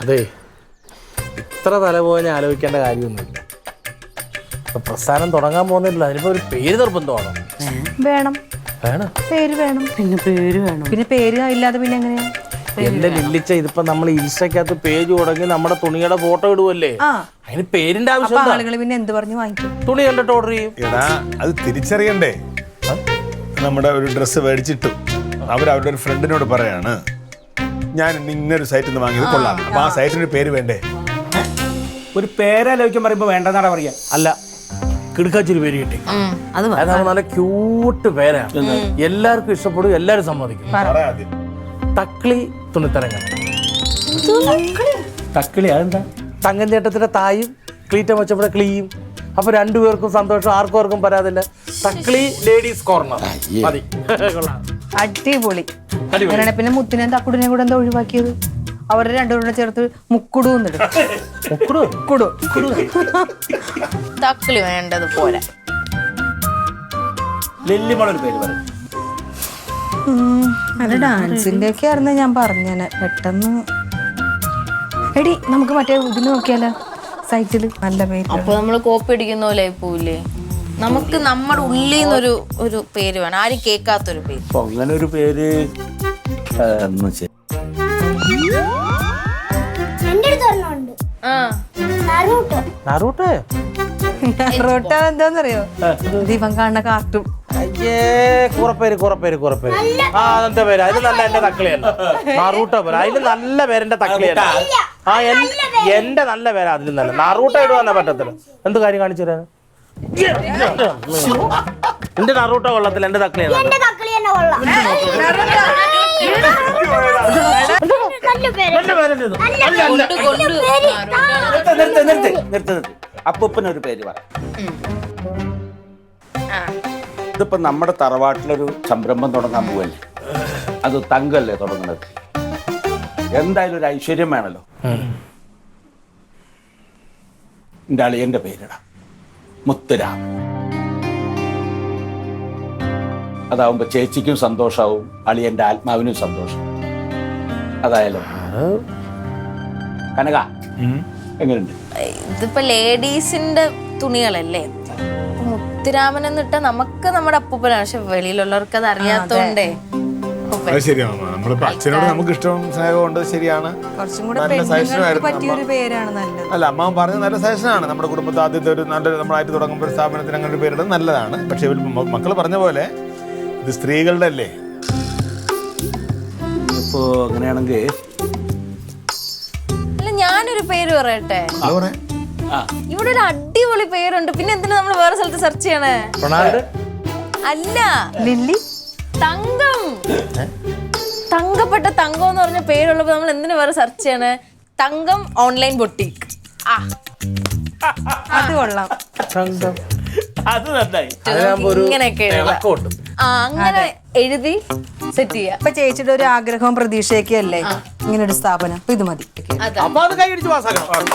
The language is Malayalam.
അതെ, ഇത്ര തല പോകാൻ ആലോചിക്കേണ്ട കാര്യമൊന്നുമില്ല. ഇപ്പൊ പ്രസ്ഥാനം തുടങ്ങാൻ പോകുന്നില്ല, അതിനിപ്പോ ഒരു പേര് നിർബന്ധമാണോ? വേണം, വേണം, പേര് വേണം. പിന്നെ പേര് വേണം. പിന്നെ പേര് ഇല്ലാതെ പിന്നെ എങ്ങനെയാ? എന്റെ ലില്ലിച്ച, ഇതിപ്പോ നമ്മൾ ഇൻസ്റ്റക്കകത്ത് പേജ് തുടങ്ങി നമ്മുടെ തുണിയുടെ ഫോട്ടോ ഇടുവല്ലേ, അതിന് പേരിന്റെ ആവശ്യം. ആളുകൾ പിന്നെ എന്ത് പറഞ്ഞു വാങ്ങിക്കും? തുണി കണ്ടിട്ട് ഓർഡർ ചെയ്യും. എടാ, അത് തിരിച്ചറിയണ്ടേ? നമ്മുടെ ഒരു ഡ്രസ്സ് മേടിച്ചിട്ടു, അവരുടെ ഒരു ഫ്രണ്ടിനോട് പറയാണ്, ഞാൻ ഇന്നൊരു സൈറ്റിൽ നിന്ന് വാങ്ങിയത് കൊള്ളാം, അപ്പൊ ആ സൈറ്റിന് പേര് വേണ്ടേ? ഒരു പേരാലോചിക്കാൻ പറയുമ്പോ വേണ്ടെന്നാടാ പറയാ. അല്ല, കിടക്കാച്ചൊരു പേര് കിട്ടി. അതാണ് നല്ല ക്യൂട്ട് പേരാണ്, എല്ലാവർക്കും ഇഷ്ടപ്പെടും, എല്ലാരും സമ്മതിക്കും. തക്കളി തുണിത്തരങ്ങൾ. തക്കിളി അതെന്താ? തങ്കൻ ചേട്ടത്തിന്റെ തായും ക്ലീറ്റം വെച്ചപ്പോഴെ ക്ലീയും. അപ്പൊ രണ്ടുപേർക്കും സന്തോഷം, ആർക്കും പരാതില്ല. തക്കളി ലേഡീസ് കോർണർ മതി. അടിപൊളി. അങ്ങനെയാണ്. പിന്നെ മുത്തിനെ തക്കുടിനെ കൂടെ എന്താ ഒഴിവാക്കിയത്? അവരുടെ രണ്ടുപേരുടെ ചേർത്ത് മുക്കുടു എന്നിടും. മുക്കുടു തക്കിളി വേണ്ടത് പോലെ. ലില്ലിമോളൊരു പേര് പറയും. അത് ഡാൻസിന്റെ ഒക്കെ ആയിരുന്നു ഞാൻ പറഞ്ഞേനെ. പെട്ടെന്ന് എടി, നമുക്ക് മറ്റേ ഇതിന് നോക്കിയാലോ, സൈറ്റില് നല്ല പേര്. അപ്പൊ നമ്മള് കോപ്പി അടിക്കുന്ന പോലെ പോവില്ലേ? നമുക്ക് നമ്മുടെ ഉള്ളിൽ നിന്നൊരു ഒരു പേര് വേണം, ആരും കേൾക്കാത്തൊരു പേര്. അപ്പൊ അങ്ങനെ ഒരു പേര് എന്താന്നറിയോ? ദീപം കാണുന്ന കാർട്ടൂൺ. അയ്യേ, കുറപ്പേര്. ആ, അതെന്താ പേര്? അതിന് നല്ല എന്റെ തക്കളിയല്ല, നാറൂട്ടോ പേര്. അതിന് നല്ല പേരെന്റെ തക്കളിയല്ല. ആ, എന്റെ നല്ല പേരാ അതിന് നല്ല. നാറൂട്ടോ ഇടുവാന്നാ പറ്റത്തില്ല. എന്ത് കാര്യം കാണിച്ചു തരാൻ? എന്റെ നാറൂട്ടോ കൊള്ളത്തില്ല, എന്റെ തക്കളിയാണ്. അപ്പൂപ്പനൊരു പേര് പറ. ഇതിപ്പോ നമ്മുടെ തറവാട്ടിലൊരു സംരംഭം തുടങ്ങാൻ പോവല്ലേ, അത് തങ്കല്ലേ തുടങ്ങുന്നത്. എന്തായാലും ഒരു ഐശ്വര്യം വേണല്ലോ. എൻ്റെ അളിയന്റെ പേരിടാം, മുത്തുരാം. അതാവുമ്പോ ചേച്ചിക്കും സന്തോഷാവും, അളിയന്റെ ആത്മാവിനും സന്തോഷം. അതായാലും കനക എങ്ങനെയുണ്ട്? ഇതിപ്പോ ലേഡീസിന്റെ തുണികളല്ലേ, മുത്തുരാമൻ എന്നിട്ട് നമുക്ക് നമ്മുടെ അപ്പൂപ്പനാണ്, പക്ഷെ വെളിയിലുള്ളവർക്ക് അത് അറിയാത്തോണ്ടേ. ശരിയാണ്, നമ്മളിപ്പോ അച്ഛനോട് നമുക്ക് ഇഷ്ടവും സ്നേഹവും ഉണ്ട്, ശരിയാണ്. കുറച്ചും കൂടെ പെണ്ണുങ്ങൾക്ക് പറ്റിയൊരു പേരാണ് നല്ലത്. അല്ല, അമ്മ പറഞ്ഞ നല്ല സജഷനാണ്. നമ്മുടെ കുടുംബത്തിൽ ആദ്യത്തെ ഒരു നല്ല നമ്മളായിട്ട് തുടങ്ങുമ്പോൾ ഒരു സ്ഥാപനത്തിന് അങ്ങനെ ഒരു പേരിടുന്നത് നല്ലതാണ്. പക്ഷെ മക്കള് പറഞ്ഞ പോലെ ഇത് സ്ത്രീകളുടെ അല്ലേ. ഇപ്പോ അങ്ങനെയാണെങ്കിൽ അല്ല, ഞാനൊരു പേര് പറയട്ടെ. ഇവിടെ ഒരു അടിപൊളി പേരുണ്ട്, പിന്നെ എന്തിനാ നമ്മൾ വേറെ സ്ഥലത്ത് സെർച്ച് ചെയ്യണേ? അല്ല, ലില്ലി തങ്കം. തങ്കപ്പെട്ട തങ്കം എന്ന് പറഞ്ഞ പേരുള്ളപ്പോ നമ്മൾ എന്തിനാ വേറെ സെർച്ച് ചെയ്യണേ? തങ്കം ഓൺലൈൻ ബൊട്ടീക്ക്. അത് കൊള്ളാം. അത് നന്നായി. ഇങ്ങനെയൊക്കെ അങ്ങനെ എഴുതി സെറ്റ് ചെയ്യാം. ഇപ്പൊ ചേച്ചിയുടെ ഒരു ആഗ്രഹവും പ്രതീക്ഷയൊക്കെ അല്ലേ ഇങ്ങനെ ഒരു സ്ഥാപനം? അപ്പൊ ഇത് മതി. അപ്പൊ അത് കൈയടിച്ച് പാസ്സാക്കണം.